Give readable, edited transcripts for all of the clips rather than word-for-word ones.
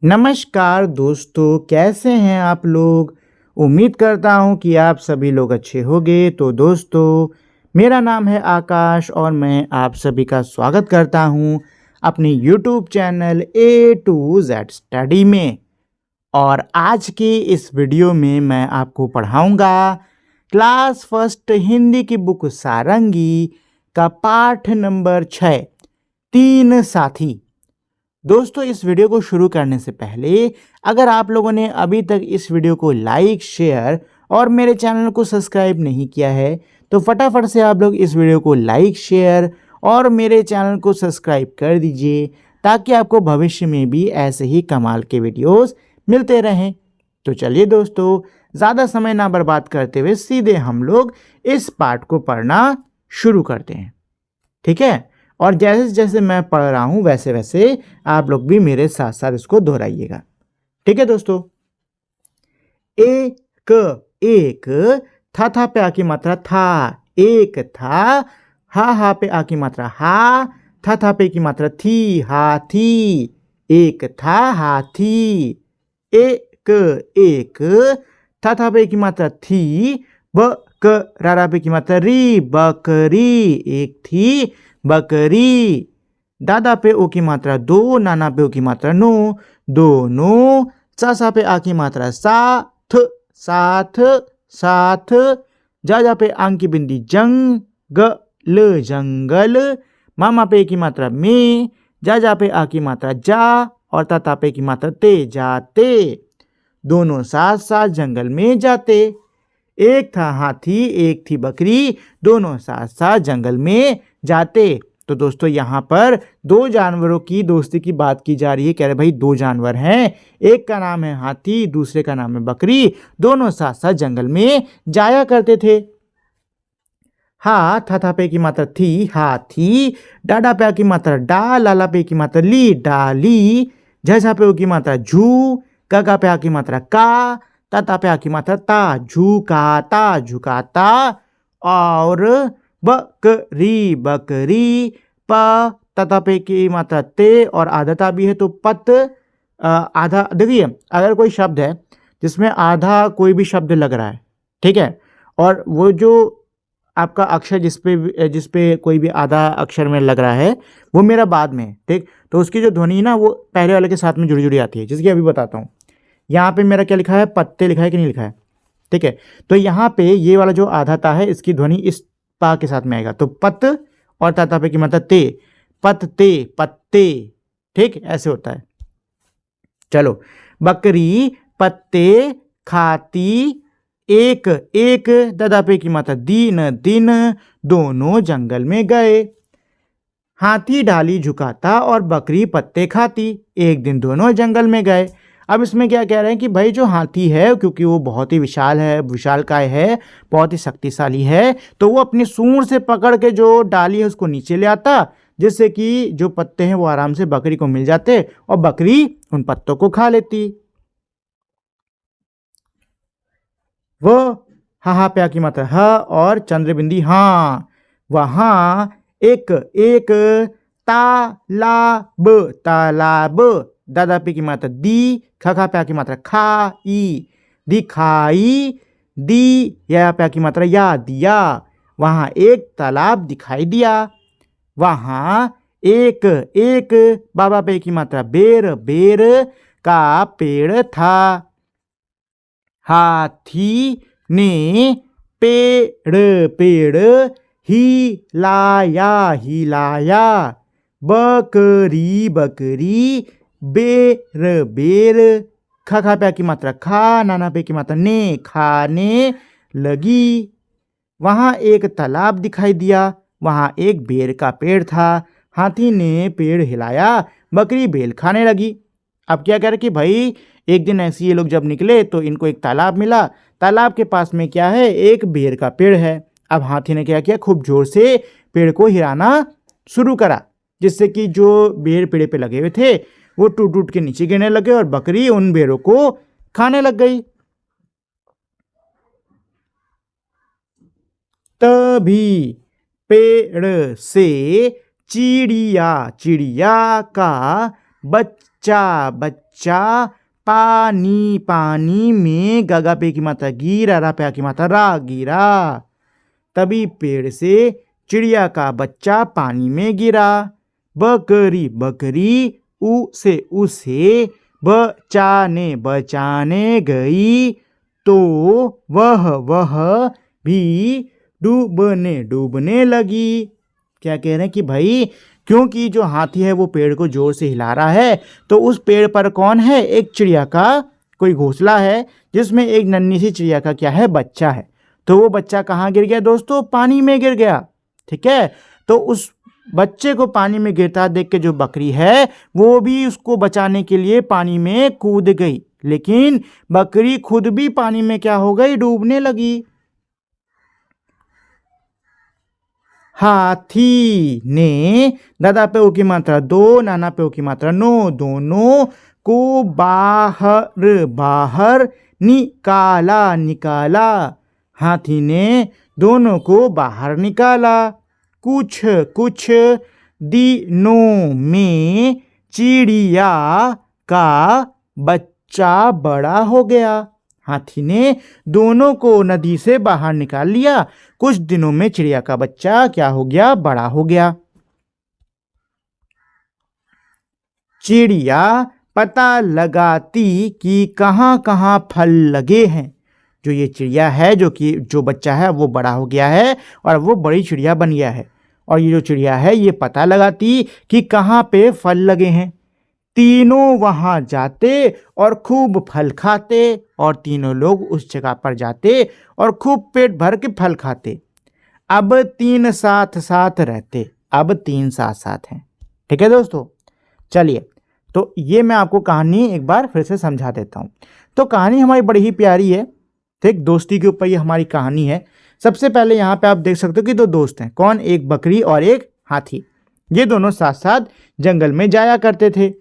नमस्कार दोस्तों, कैसे हैं आप लोग। उम्मीद करता हूं कि आप सभी लोग अच्छे होंगे। तो दोस्तों, मेरा नाम है आकाश और मैं आप सभी का स्वागत करता हूं अपनी YouTube channel A to Z study में। और आज की इस वीडियो में मैं आपको पढ़ाऊंगा क्लास फर्स्ट हिंदी की बुक सारंगी का पाठ नंबर 6, तीन साथी। दोस्तों, इस वीडियो को शुरू करने से पहले अगर आप लोगों ने अभी तक इस वीडियो को लाइक, शेयर और मेरे चैनल को सब्सक्राइब नहीं किया है तो फटाफट से आप लोग इस वीडियो को लाइक, शेयर और मेरे चैनल को सब्सक्राइब कर दीजिए ताकि आपको भविष्य में भी ऐसे ही कमाल के वीडियोस मिलते रहें। तो चलिए दोस्तों, ज़्यादा समय ना बर्बाद करते हुए सीधे हम लोग इस पाठ को पढ़ना शुरू करते हैं, ठीक है। और जैसे जैसे मैं पढ़ रहा हूं वैसे वैसे आप लोग भी मेरे साथ साथ इसको दोहराइएगा, ठीक है दोस्तों। एक, एक, था पे आ की मात्रा था, एक था। हा पे आ की मात्रा हा, था पे की मात्रा थी, हाथी। एक था हाथी। एक, एक, था पे की मात्रा थी, रा पे की मात्रा री, बकरी। एक थी बकरी। दादा पे ओ की मात्रा दो, नाना पे ओ की मात्रा नो, दोनों। सा पे आ की मात्रा साथ, साथ, साथ। जा पे आंग की बिंदी जंगल, जंगल। मामा पे की मात्रा में, जा पे आ की मात्रा जा और ताता पे की मात्रा ते, जाते। दोनों साथ साथ जंगल में जाते। एक था हाथी, एक थी बकरी, दोनों साथ साथ जंगल में जाते। तो दोस्तों, यहाँ पर दो जानवरों की दोस्ती की बात की जा रही है। कह रहे भाई दो जानवर हैं, एक का नाम है हाथी, दूसरे का नाम है बकरी, दोनों साथ साथ जंगल में जाया करते थे। हा था पे की मात्रा थी, हाथी। डाडा पे की मात्रा डा, लाला पे की मात्रा ली, डाली। झा पे की मात्रा झू, का पे की मात्रा का, ता पे की मात्रा ता, झुकाता, झुकाता। और बकरी, बकरी। ता पे की मात्रा ते और आधा भी है तो पत। आधा देखिए, अगर कोई शब्द है जिसमें आधा कोई भी शब्द लग रहा है, ठीक है, और वो जो आपका अक्षर जिसपे कोई भी आधा अक्षर में लग रहा है वो मेरा बाद में है, ठीक। तो उसकी जो ध्वनि ना वो पहले वाले के साथ में जुड़ी जुड़ी आती है, जिसकी अभी बताता हूँ। यहाँ पे मेरा क्या लिखा है, पत्ते लिखा है कि नहीं लिखा है, ठीक है। तो यहाँ पे ये वाला जो आधा ता है इसकी ध्वनि इस पा के साथ में आएगा, तो पत और ताता पे की मतलब ते, पत्ते, पत्ते, ठीक, ऐसे होता है। चलो, बकरी पत्ते खाती। एक, एक, दादा पे की मात्रा दिन, दिन, दोनों जंगल में गए। हाथी डाली झुकाता और बकरी पत्ते खाती। एक दिन दोनों जंगल में गए। अब इसमें क्या कह रहे हैं कि भाई जो हाथी है, क्योंकि वो बहुत ही विशाल है, विशालकाय है, बहुत ही शक्तिशाली है, तो वो अपनी सूंड से पकड़ के जो डाली है उसको नीचे ले आता, जिससे कि जो पत्ते हैं वो आराम से बकरी को मिल जाते और बकरी उन पत्तों को खा लेती। वो हा पे की मात्रा ह और चंद्र बिंदी हाँ। वहां एक, एक, तालाब, तालाब। दादा पे की मात्रा दी, खा पे की मात्रा खाई, दिखाई, दी या पे की मात्रा या, दिया। वहां एक तालाब दिखाई दिया। वहां एक, एक, बाबा पे की मात्रा बेर, बेर का पेड़ था। हाथी ने पेड़, पेड़ हिलाया, हिलाया। बकरी, बकरी बेर, बेर। खा पे की मात्रा खा, नाना पे की मात्रा ने, खाने लगी। वहां एक तालाब दिखाई दिया। वहां एक बेर का पेड़ था। हाथी ने पेड़ हिलाया, बकरी बेल खाने लगी। अब क्या कर कि भाई एक दिन ऐसे ये लोग जब निकले तो इनको एक तालाब मिला। तालाब के पास में क्या है, एक बेर का पेड़ है। अब हाथी ने क्या किया, खूब जोर से पेड़ को हिलाना शुरू करा, जिससे कि जो बेर पेड़ पे लगे हुए थे वो टूट टूट के नीचे गिरने लगे और बकरी उन बेरों को खाने लग गई। तभी पेड़ से चिड़िया, चिड़िया का बच्चा बच्चा, पानी पानी में, गगा पे की मात्रा गी, रा पे की मात्रा रा, गिरा। तभी पेड़ से चिड़िया का बच्चा पानी में गिरा। बकरी बकरी, उ से उसे बचाने बचाने गई, तो वह भी डूबने डूबने लगी। क्या कह रहे हैं कि भाई क्योंकि जो हाथी है वो पेड़ को जोर से हिला रहा है, तो उस पेड़ पर कौन है, एक चिड़िया का कोई घोंसला है जिसमें एक नन्ही सी चिड़िया का क्या है, बच्चा है। तो वो बच्चा कहाँ गिर गया दोस्तों, पानी में गिर गया। ठीक है, तो उस बच्चे को पानी में गिरता देख के जो बकरी है वो भी उसको बचाने के लिए पानी में कूद गई, लेकिन बकरी खुद भी पानी में क्या हो गई, डूबने लगी। हाथी ने, दादा पे ओ की मात्रा दो, नाना पे ओ की मात्रा नो, दोनों को बाहर बाहर निकाला निकाला। हाथी ने दोनों को बाहर निकाला। कुछ कुछ दिनों में चिड़िया का बच्चा बड़ा हो गया। हाथी ने दोनों को नदी से बाहर निकाल लिया। कुछ दिनों में चिड़िया का बच्चा क्या हो गया, बड़ा हो गया। चिड़िया पता लगाती कि कहाँ कहाँ फल लगे हैं। जो ये चिड़िया है, जो बच्चा है वो बड़ा हो गया है और वो बड़ी चिड़िया बन गया है, और ये जो चिड़िया है ये पता लगाती कि कहाँ पे फल लगे हैं। तीनों वहां जाते और खूब फल खाते, और तीनों लोग उस जगह पर जाते और खूब पेट भर के फल खाते। अब तीन साथ साथ रहते, अब तीन साथ साथ हैं। ठीक है दोस्तों, चलिए तो ये मैं आपको कहानी एक बार फिर से समझा देता हूँ। तो कहानी हमारी बड़ी ही प्यारी है, ठीक, दोस्ती के ऊपर ये हमारी कहानी है। सबसे पहले यहाँ पे आप देख सकते हो कि दो दोस्त हैं, कौन, एक बकरी और एक हाथी। ये दोनों साथ साथ जंगल में जाया करते थे।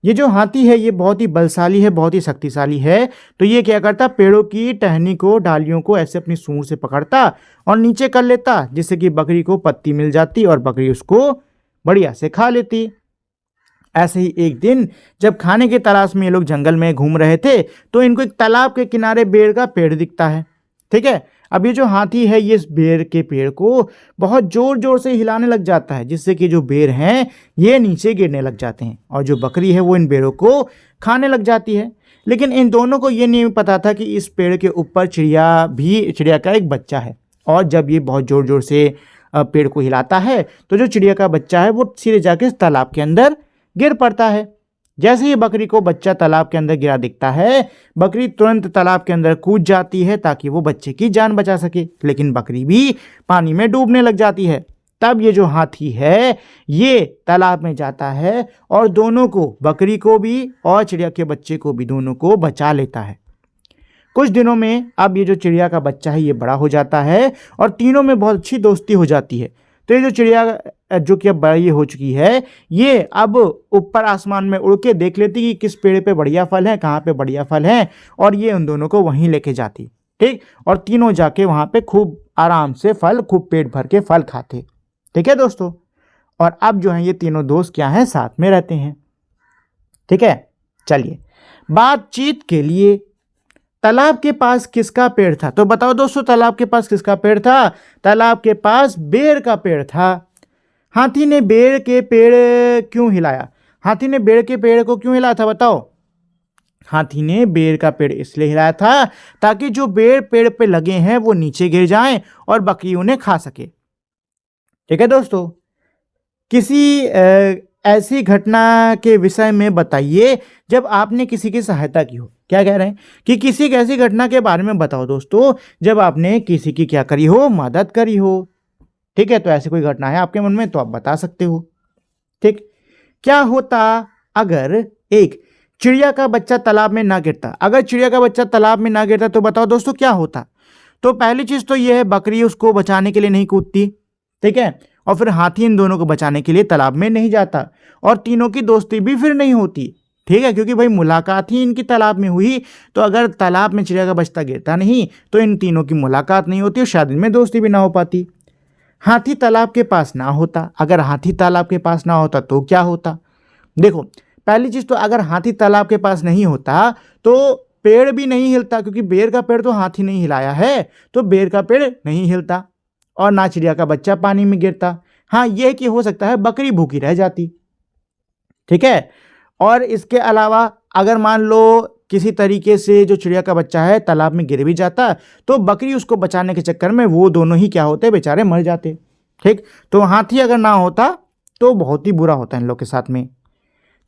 ये जो हाथी है ये बहुत ही बलशाली है, बहुत ही शक्तिशाली है। तो ये क्या करता, पेड़ों की टहनी को, डालियों को ऐसे अपनी सूंड से पकड़ता और नीचे कर लेता, जिससे कि बकरी को पत्ती मिल जाती और बकरी उसको बढ़िया से खा लेती। ऐसे ही एक दिन जब खाने की तलाश में ये लोग जंगल में घूम रहे थे, तो इनको एक तालाब के किनारे बेर का पेड़ दिखता है। ठीक है, अब ये जो हाथी है ये इस बेर के पेड़ को बहुत जोर जोर से हिलाने लग जाता है, जिससे कि जो बेर हैं ये नीचे गिरने लग जाते हैं, और जो बकरी है वो इन बेरों को खाने लग जाती है। लेकिन इन दोनों को ये नहीं पता था कि इस पेड़ के ऊपर चिड़िया का एक बच्चा है, और जब ये बहुत जोर जोर से पेड़ को हिलाता है तो जो चिड़िया का बच्चा है वो सीधे जाके इस तालाब के अंदर गिर पड़ता है। जैसे ही बकरी को बच्चा तालाब के अंदर गिरा दिखता है, बकरी तुरंत तालाब के अंदर कूद जाती है ताकि वो बच्चे की जान बचा सके, लेकिन बकरी भी पानी में डूबने लग जाती है। तब ये जो हाथी है ये तालाब में जाता है और दोनों को, बकरी को भी और चिड़िया के बच्चे को भी, दोनों को बचा लेता है। कुछ दिनों में अब ये जो चिड़िया का बच्चा है ये बड़ा हो जाता है और तीनों में बहुत अच्छी दोस्ती हो जाती है। तो ये जो चिड़िया जो कि अब बड़ी हो चुकी है, ये अब ऊपर आसमान में उड़ के देख लेती कि किस पेड़ पे बढ़िया फल है, कहाँ पे बढ़िया फल है, और ये उन दोनों को वहीं लेके जाती। ठीक, और तीनों जाके वहाँ पे खूब आराम से फल, खूब पेट भर के फल खाते। ठीक है दोस्तों, और अब जो है ये तीनों दोस्त क्या हैं, साथ में रहते हैं। ठीक है, चलिए बातचीत के लिए तालाब के पास किसका पेड़ था? तो बताओ दोस्तों, तालाब के पास किसका पेड़ था? तालाब के पास बेर का पेड़ था। हाथी ने बेर के पेड़ क्यों हिलाया? हाथी ने बेर के पेड़ को क्यों हिलाया था बताओ? हाथी ने बेर का पेड़ इसलिए हिलाया था ताकि जो बेर पेड़ पे लगे हैं वो नीचे गिर जाएं और बकरी उन्हें खा सके। ठीक है दोस्तों, किसी ऐसी घटना के विषय में बताइए जब आपने किसी की सहायता की हो। क्या कह रहे हैं कि किसी एक ऐसी घटना के बारे में बताओ दोस्तों जब आपने किसी की क्या करी हो, मदद करी हो। ठीक है, तो ऐसी कोई घटना है आपके मन में तो आप बता सकते हो। ठीक, क्या होता अगर एक चिड़िया का बच्चा तालाब में ना गिरता? अगर चिड़िया का बच्चा तालाब में ना गिरता तो बताओ दोस्तों क्या होता? तो पहली चीज तो यह है, बकरी उसको बचाने के लिए नहीं कूदती। ठीक है, और फिर हाथी इन दोनों को बचाने के लिए तालाब में नहीं जाता, और तीनों की दोस्ती भी फिर नहीं होती। ठीक है, क्योंकि भाई मुलाकात ही इनकी तालाब में हुई, तो अगर तालाब में चिड़िया का बच्चा गिरता नहीं तो इन तीनों की मुलाकात नहीं होती और शायद इनमें दोस्ती भी ना हो पाती। हाथी तालाब के पास ना होता, अगर हाथी तालाब के पास ना होता तो क्या होता? देखो, पहली चीज तो अगर हाथी तालाब के पास नहीं होता तो पेड़ भी नहीं हिलता, क्योंकि बेर का पेड़ तो हाथी नहीं हिलाया है, तो बेर का पेड़ नहीं हिलता, और ना चिड़िया का बच्चा पानी में गिरता। हाँ, यह कि हो सकता है बकरी भूखी रह जाती। ठीक है। और इसके अलावा अगर मान लो किसी तरीके से जो चिड़िया का बच्चा है तालाब में गिर भी जाता, तो बकरी उसको बचाने के चक्कर में वो दोनों ही क्या होते, बेचारे मर जाते। ठीक। तो हाथी अगर ना होता तो बहुत ही बुरा होता इन लोग के साथ में।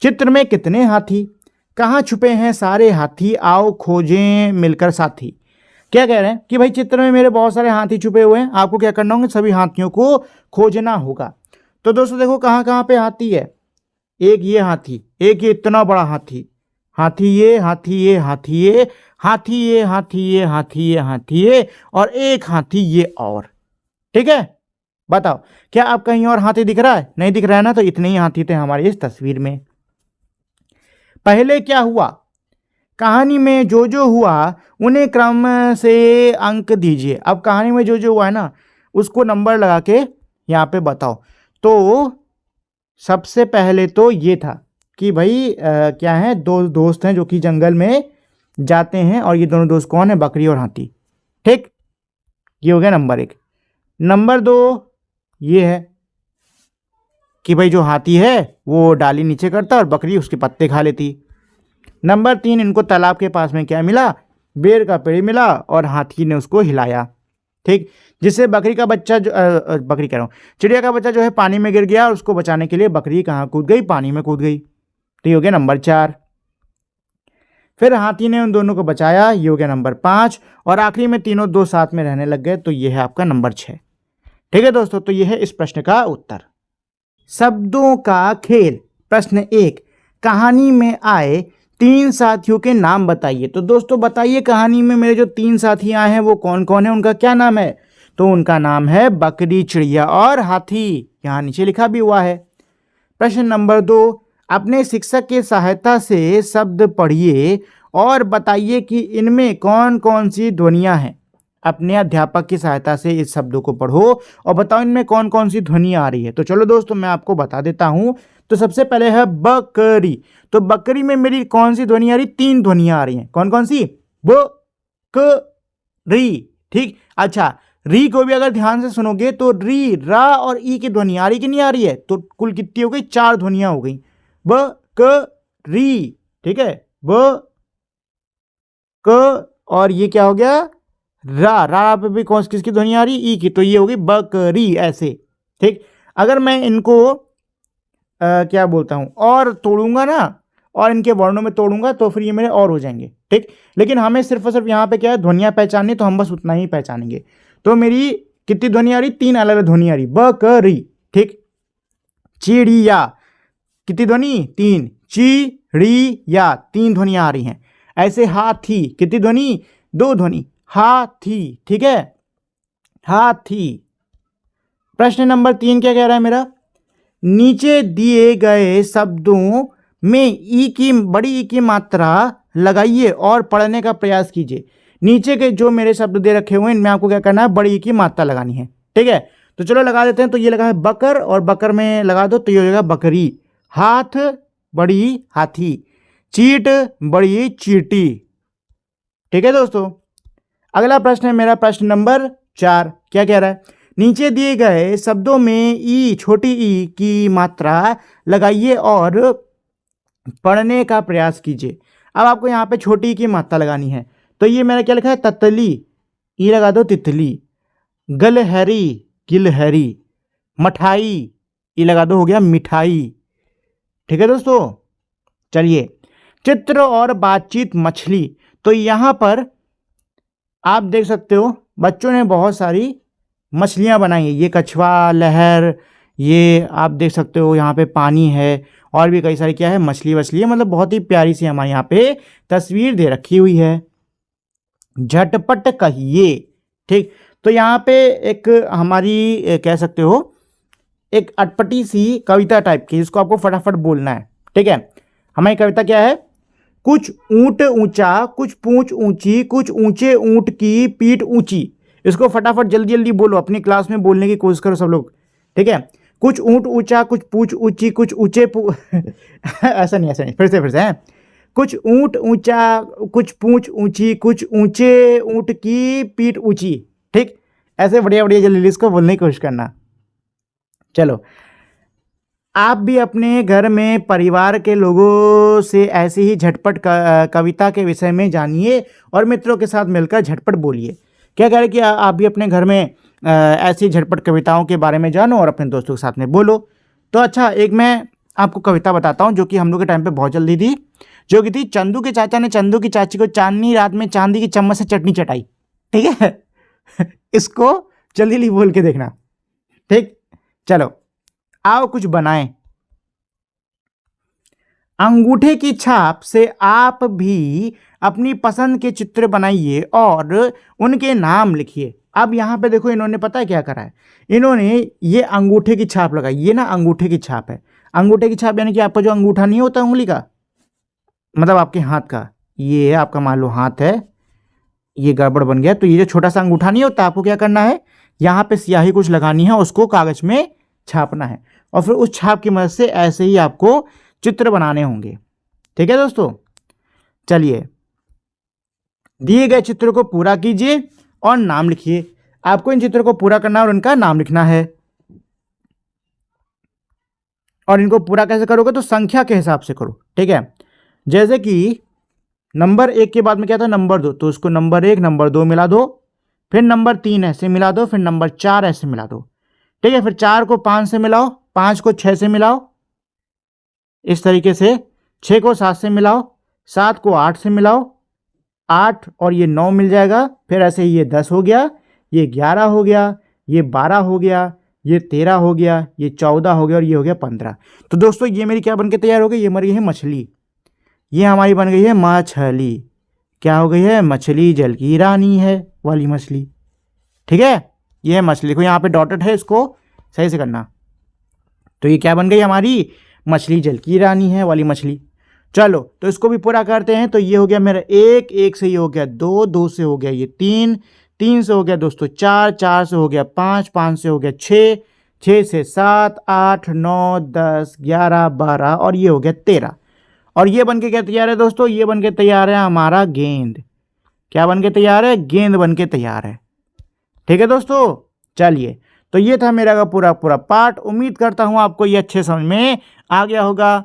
चित्र में कितने हाथी, कहाँ छुपे हैं सारे हाथी, आओ खोजें मिलकर साथी। क्या कह रहे हैं कि भाई चित्र में मेरे बहुत सारे हाथी छुपे हुए हैं, आपको क्या करना होगा, सभी हाथियों को खोजना होगा। तो दोस्तों देखो कहाँ कहाँ पे हाथी है। एक ये हाथी, एक ये इतना बड़ा हाथी, हाथी ये, हाथी ये, हाथी ये, हाथी ये, हाथी ये, हाथी ये, हाथी ये, और एक हाथी ये और। ठीक है, बताओ क्या आप कहीं और हाथी दिख रहा है? नहीं दिख रहा है ना, तो इतने ही हाथी थे हमारी इस तस्वीर में। पहले क्या हुआ, कहानी में जो जो हुआ उन्हें क्रम से अंक दीजिए। अब कहानी में जो जो हुआ है ना उसको नंबर लगा के यहाँ पे बताओ। तो सबसे पहले तो ये था कि भाई क्या है, दो दोस्त हैं जो कि जंगल में जाते हैं, और ये दोनों दोस्त कौन है, बकरी और हाथी। ठीक, ये हो गया नंबर 1। नंबर 2 ये है कि भाई जो हाथी है वो डाली नीचे करता और बकरी उसके पत्ते खा लेती। नंबर 3 इनको तालाब के पास में क्या मिला, बेर का पेड़ मिला और हाथी ने उसको हिलाया। ठीक, जिससे बकरी का बच्चा बकरी कह रहा हूँ, चिड़िया का बच्चा जो है पानी में गिर गया और उसको बचाने के लिए बकरी कहाँ कूद गई, पानी में कूद गई। तो ये हो गया नंबर 4। फिर हाथी ने उन दोनों को बचाया, ये हो गया नंबर 5। और आखिरी में तीनों दो साथ में रहने लग गए, तो ये है आपका नंबर 6। ठीक है दोस्तों, तो ये है इस प्रश्न का उत्तर। शब्दों का खेल। प्रश्न 1, कहानी में आए 3 साथियों के नाम बताइए। तो दोस्तों बताइए कहानी में मेरे जो 3 साथी आए हैं वो कौन कौन है, उनका क्या नाम है? तो उनका नाम है बकरी, चिड़िया और हाथी। यहाँ नीचे लिखा भी हुआ है। प्रश्न नंबर 2, अपने शिक्षक की सहायता से शब्द पढ़िए और बताइए कि इनमें कौन कौन सी ध्वनियाँ हैं। अपने अध्यापक की सहायता से इस शब्दों को पढ़ो और बताओ इनमें कौन कौन सी ध्वनियाँ आ रही है। तो चलो दोस्तों मैं आपको बता देता हूँ। तो सबसे पहले है बकरी। तो बकरी में मेरी कौन सी ध्वनि आ रही? 3 ध्वनियाँ आ रही हैं। कौन कौन सी? ब क री। ठीक, अच्छा री को भी अगर ध्यान से सुनोगे तो री, रा और ई की ध्वनि आ रही कि नहीं आ रही है? तो कुल कितनी हो गई? 4 ध्वनियाँ हो गई। ब क री। ठीक है, ब क और ये क्या हो गया? रा। रा पे भी कौन किसकी ध्वनि आ रही? ई की। तो ये होगी बकरी, ऐसे। ठीक, अगर मैं इनको क्या बोलता हूँ और तोड़ूंगा ना, और इनके वर्णों में तोड़ूंगा तो फिर ये मेरे और हो जाएंगे। ठीक, लेकिन हमें सिर्फ और सिर्फ यहाँ पे क्या है, ध्वनियाँ पहचाननी, तो हम बस उतना ही पहचानेंगे। तो मेरी कितनी ध्वनि आ रही? 3 अलग अलग ध्वनि आ रही। बकरी। ठीक, चिड़िया, कितनी ध्वनि? 3। चिड़िया, 3 ध्वनियाँ आ रही हैं। ऐसे हाथी, कितनी ध्वनि? 2 ध्वनि। हाथी। ठीक है, हाथी। प्रश्न नंबर 3 क्या कह रहा है मेरा? नीचे दिए गए शब्दों में ई की, बड़ी ई की मात्रा लगाइए और पढ़ने का प्रयास कीजिए। नीचे के जो मेरे शब्द दे रखे हुए हैं इनमें आपको क्या करना है? बड़ी ई की मात्रा लगानी है। ठीक है, तो चलो लगा देते हैं। तो ये लगा है बकर, और बकर में लगा दो तो ये हो जाएगा बकरी। हाथ, बड़ी हाथी। चीट, बड़ी चीटी। ठीक है दोस्तों, अगला प्रश्न है मेरा प्रश्न नंबर 4। क्या कह रहा है? नीचे दिए गए शब्दों में ई, छोटी ई की मात्रा लगाइए और पढ़ने का प्रयास कीजिए। अब आपको यहाँ पे छोटी ई की मात्रा लगानी है। तो ये मैंने क्या लिखा है? ततली, ई लगा दो तितली। गलहरी, गिलहरी। मठाई, ई लगा दो, हो गया मिठाई। ठीक है दोस्तों, चलिए चित्र और बातचीत मछली। तो यहाँ पर आप देख सकते हो बच्चों ने बहुत सारी मछलियाँ बनाई हैं। ये कछुआ, लहर, ये आप देख सकते हो यहाँ पे पानी है, और भी कई सारी क्या है, मछली वछली है। मतलब बहुत ही प्यारी सी हमारे यहाँ पे तस्वीर दे रखी हुई है। झटपट कहिए। ठीक, तो यहाँ पे एक हमारी कह सकते हो एक अटपटी सी कविता टाइप की, जिसको आपको फटाफट बोलना है। ठीक है, हमारी कविता क्या है? कुछ ऊंट ऊंचा, कुछ पूंछ ऊंची, कुछ ऊंचे ऊंट की पीठ ऊंची। इसको फटाफट जल्दी जल्दी बोलो, अपनी क्लास में बोलने की कोशिश करो सब लोग। ठीक है, कुछ ऊंट ऊंचा, कुछ पूंछ ऊंची, कुछ ऊंचे ऐसा नहीं फिर से हैं। कुछ ऊंट ऊंचा, कुछ पूंछ ऊंची, कुछ ऊंचे ऊंट की पीठ ऊंची। ठीक, ऐसे बढ़िया बढ़िया जल्दी इसको बोलने की कोशिश करना। चलो, आप भी अपने घर में परिवार के लोगों से ऐसी ही झटपट कविता के विषय में जानिए और मित्रों के साथ मिलकर झटपट बोलिए। क्या कह रहे कि आप भी अपने घर में ऐसी झटपट कविताओं के बारे में जानो और अपने दोस्तों के साथ में बोलो। तो अच्छा, एक मैं आपको कविता बताता हूँ जो कि हम लोग के टाइम पे बहुत जल्दी थी, जो कि थी चंदू के चाचा ने चंदू की चाची को चांदनी रात में चांदी की चम्मच से चटनी चटाई। ठीक है इसको जल्दी जल्दी बोल के देखना। ठीक, चलो आओ कुछ बनाएं। अंगूठे की छाप से आप भी अपनी पसंद के चित्र बनाइए और उनके नाम लिखिए। अब यहाँ पे देखो, इन्होंने पता है क्या करा है, इन्होंने ये अंगूठे की छाप लगाई। ये ना अंगूठे की छाप है। अंगूठे की छाप यानी कि आपका जो अंगूठा नहीं होता उंगली का, मतलब आपके हाथ का, ये आपका मान लो हाथ है, ये गड़बड़ बन गया, तो ये जो छोटा सा अंगूठा नहीं होता, आपको क्या करना है, यहाँ पे स्याही कुछ लगानी है, उसको कागज में छापना है और फिर उस छाप की मदद से ऐसे ही आपको चित्र बनाने होंगे। ठीक है दोस्तों, चलिए दिए गए चित्र को पूरा कीजिए और नाम लिखिए। आपको इन चित्रों को पूरा करना है और उनका नाम लिखना है। और इनको पूरा कैसे करोगे, तो संख्या के हिसाब से करो। ठीक है, जैसे कि नंबर 1 के बाद में क्या था, नंबर 2, तो उसको नंबर 1 नंबर 2 मिला दो, फिर नंबर 3 ऐसे मिला दो, फिर नंबर 4 ऐसे मिला दो। ठीक है, फिर 4 को 5 से मिलाओ, 5 को 6 से मिलाओ, इस तरीके से 6 को 7 से मिलाओ, 7 को 8 से मिलाओ, 8 और ये 9 मिल जाएगा। फिर ऐसे ही ये 10 हो गया, ये 11 हो गया, ये 12 हो गया, ये 13 हो गया, ये 14 हो गया और ये हो गया 15। तो दोस्तों ये मेरी क्या बन के तैयार हो गई, ये मर गई है मछली। ये हमारी बन गई है मछली। क्या हो गई है, मछली जल की रानी है वाली मछली। ठीक है, ये है मछली। को यहाँ पे डॉटेड है, इसको सही से करना। तो ये क्या बन गई हमारी, मछली जल की रानी है वाली मछली। चलो तो इसको भी पूरा करते हैं। तो ये हो गया मेरा 1, 1 से ये हो गया 2, 2 से हो गया ये 3, 3 से हो गया दोस्तों 4, 4 से हो गया 5, 5 से हो गया 6, 6 से 7, 8, 9, 10, 11, 12 और ये हो गया 13। और ये बन के क्या तैयार है दोस्तों, ये बन के तैयार है हमारा गेंद। क्या बन के तैयार है, गेंद बन के तैयार है। ठीक है दोस्तों, चलिए तो ये था मेरा का पूरा पूरा पार्ट। उम्मीद करता हूँ आपको ये अच्छे समझ में आ गया होगा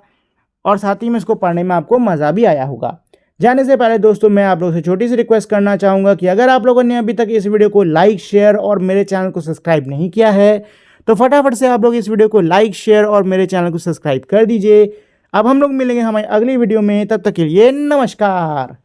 और साथ ही में इसको पढ़ने में आपको मज़ा भी आया होगा। जाने से पहले दोस्तों मैं आप लोगों से छोटी सी रिक्वेस्ट करना चाहूँगा कि अगर आप लोगों ने अभी तक इस वीडियो को लाइक शेयर और मेरे चैनल को सब्सक्राइब नहीं किया है तो फटाफट से आप लोग इस वीडियो को लाइक शेयर और मेरे चैनल को सब्सक्राइब कर दीजिए। अब हम लोग मिलेंगे हमारी अगली वीडियो में, तब तक के लिए नमस्कार।